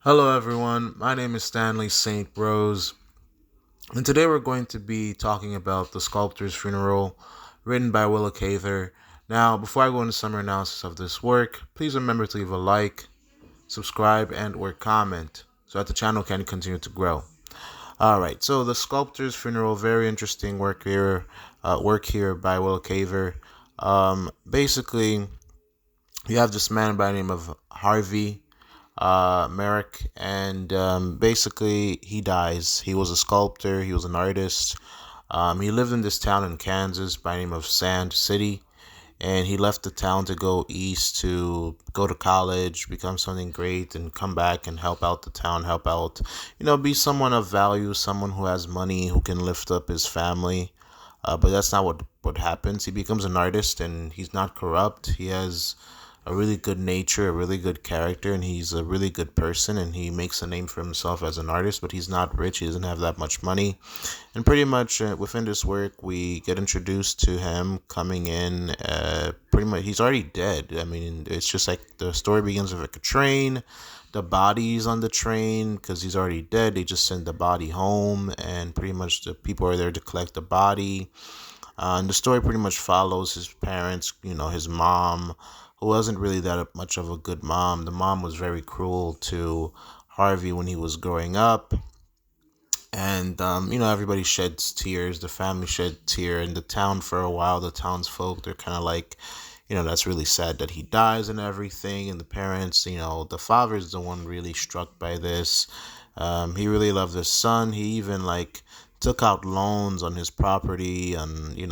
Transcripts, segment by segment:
Hello, everyone. My name is Stanley St. Rose, and today we're going to be talking about The Sculptor's Funeral, written by Willa Cather. Now, before I go into summary analysis of this work, please remember to leave a like, subscribe, and/or comment so that the channel can continue to grow. All right, so The Sculptor's Funeral, very interesting work here by Willa Cather. Basically, you have this man by the name of Harvey Merrick, and basically he dies. He was a sculptor. He was an artist. He lived in this town in Kansas by the name of Sand City, and he left the town to go east to go to college, become something great, and come back and help out the town, help out, be someone of value, someone who has money, who can lift up his family. But that's not what happens. He becomes an artist, and he's not corrupt. He has a really good nature, a really good character, and he's a really good person, and he makes a name for himself as an artist, but he's not rich. He doesn't have that much money. And pretty much within this work, we get introduced to him coming in. Pretty much, he's already dead. I mean, it's just like the story begins with like a train. The body's on the train because he's already dead. They just send the body home, and pretty much the people are there to collect the body. And the story pretty much follows his parents, his mom, who wasn't really that much of a good mom. The mom was very cruel to Harvey when he was growing up. And, everybody sheds tears. The family shed tear. In the town for a while, the townsfolk, they're kind of like, that's really sad that he dies and everything. And the parents, the father's the one really struck by this. He really loved his son. He even like took out loans on his property, and he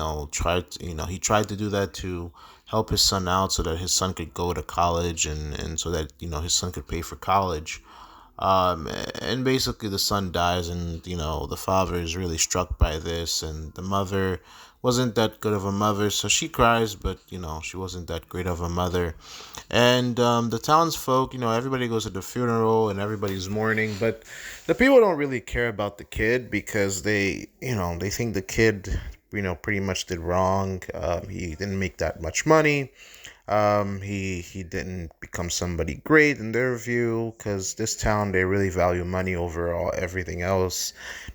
tried to do that to help his son out so that his son could go to college, and so that his son could pay for college. And basically the son dies, and the father is really struck by this, and the mother wasn't that good of a mother, so she cries, but she wasn't that great of a mother. And the townsfolk, everybody goes to the funeral and everybody's mourning, but the people don't really care about the kid because they think the kid, pretty much did wrong. He didn't make that much money. He didn't become somebody great in their view, because this town, they really value money over everything else.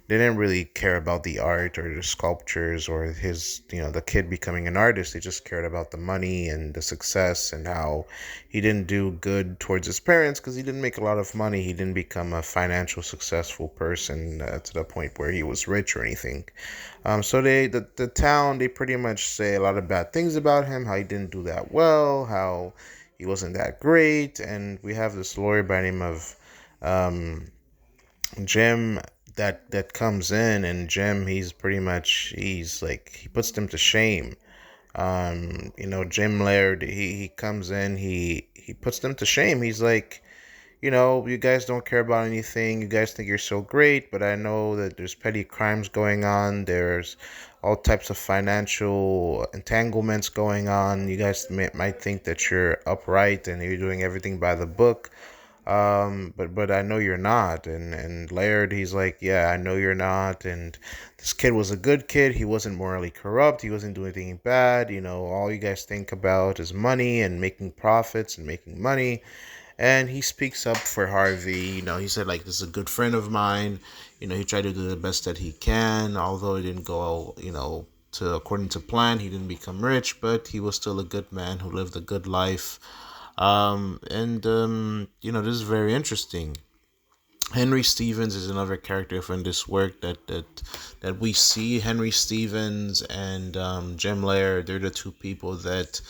They didn't really care about the art or the sculptures or the kid becoming an artist. They just cared about the money and the success, and how he didn't do good towards his parents because he didn't make a lot of money. He didn't become a financial successful person to the point where he was rich or anything. So the town, they pretty much say a lot of bad things about him, how he didn't do that well, how he wasn't that great. And we have this lawyer by the name of um, Jim that comes in, and Jim, he's like, he puts them to shame. Jim Laird, he comes in, he puts them to shame. He's like, you guys don't care about anything. You guys think you're so great, but I know that there's petty crimes going on. There's all types of financial entanglements going on. You guys might think that you're upright and you're doing everything by the book. But I know you're not. And Laird, he's like, yeah, I know you're not. And this kid was a good kid. He wasn't morally corrupt. He wasn't doing anything bad. All you guys think about is money and making profits and making money. And he speaks up for Harvey. He said, like, this is a good friend of mine. He tried to do the best that he can, although it didn't go, to according to plan. He didn't become rich, but he was still a good man who lived a good life. This is very interesting. Henry Stevens is another character from this work that we see. Henry Stevens and Jim Laird, they're the two people that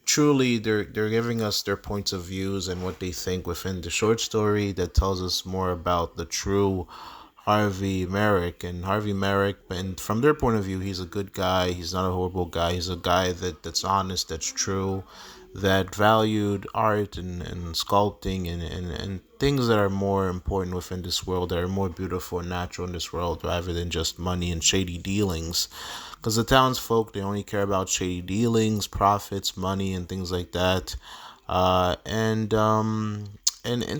truly they're giving us their points of views and what they think within the short story that tells us more about the true Harvey Merrick. And Harvey Merrick, and from their point of view, he's a good guy. He's not a horrible guy. He's a guy that's honest, that's true, that valued art and sculpting and things that are more important within this world, that are more beautiful and natural in this world, rather than just money and shady dealings. Because the townsfolk, they only care about shady dealings, profits, money, and things like that. And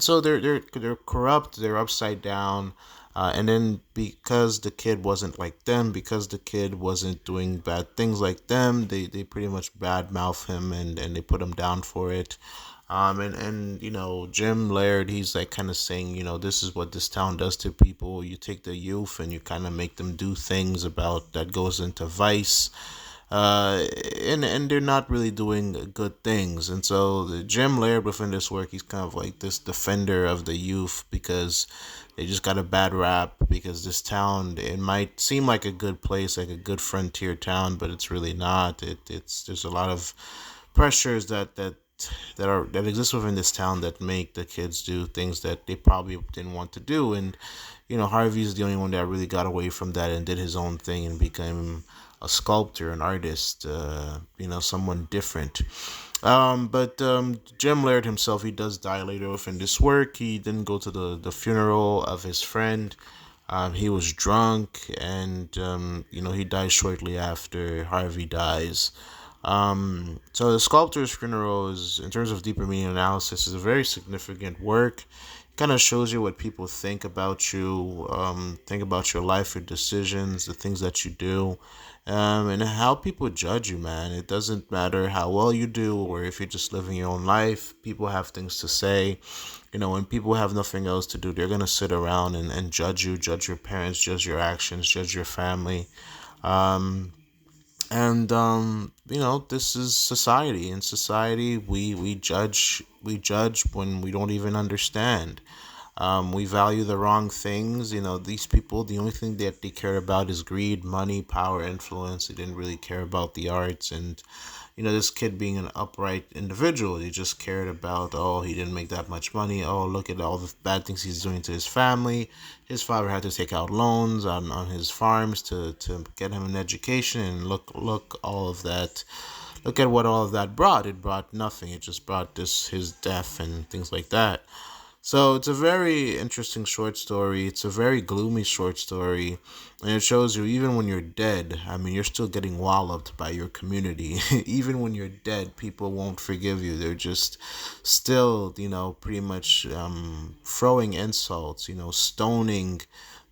so they're corrupt. They're upside down. And then because the kid wasn't like them, because the kid wasn't doing bad things like them, they pretty much badmouth him, and they put him down for it. And Jim Laird, he's like kind of saying, this is what this town does to people. You take the youth and you kind of make them do things about that goes into vice, uh, and they're not really doing good things. And so the Jim Laird within this work, he's kind of like this defender of the youth because they just got a bad rap. Because this town, it might seem like a good place, like a good frontier town, but it's really not. It's there's a lot of pressures that exist within this town that make the kids do things that they probably didn't want to do. And Harvey's the only one that really got away from that and did his own thing and became a sculptor, an artist, someone different. But Jim Laird himself, he does die later within this work. He didn't go to the funeral of his friend. He was drunk, and he dies shortly after Harvey dies. So the Sculptor's Funeral is, in terms of deeper meaning analysis, is a very significant work. It kind of shows you what people think about your life, your decisions, the things that you do, and how people judge you, man. It doesn't matter how well you do or if you're just living your own life. People have things to say. When people have nothing else to do, they're going to sit around and judge you, judge your parents, judge your actions, judge your family. And this is society. In society, we judge when we don't even understand. We value the wrong things. These people, the only thing that they care about is greed, money, power, influence. They didn't really care about the arts. And this kid being an upright individual, he just cared about, oh, he didn't make that much money. Oh, look at all the bad things he's doing to his family. His father had to take out loans on his farms to get him an education. And look, all of that. Look at what all of that brought. It brought nothing. It just brought his death and things like that. So it's a very interesting short story. It's a very gloomy short story. And it shows you, even when you're dead, I mean, you're still getting walloped by your community. Even when you're dead, people won't forgive you. They're just still, pretty much throwing insults, stoning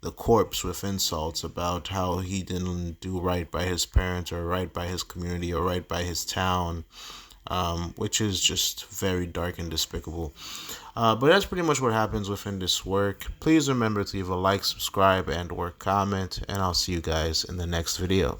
the corpse with insults about how he didn't do right by his parents or right by his community or right by his town, which is just very dark and despicable. But that's pretty much what happens within this work. Please remember to leave a like, subscribe, and or comment, and I'll see you guys in the next video.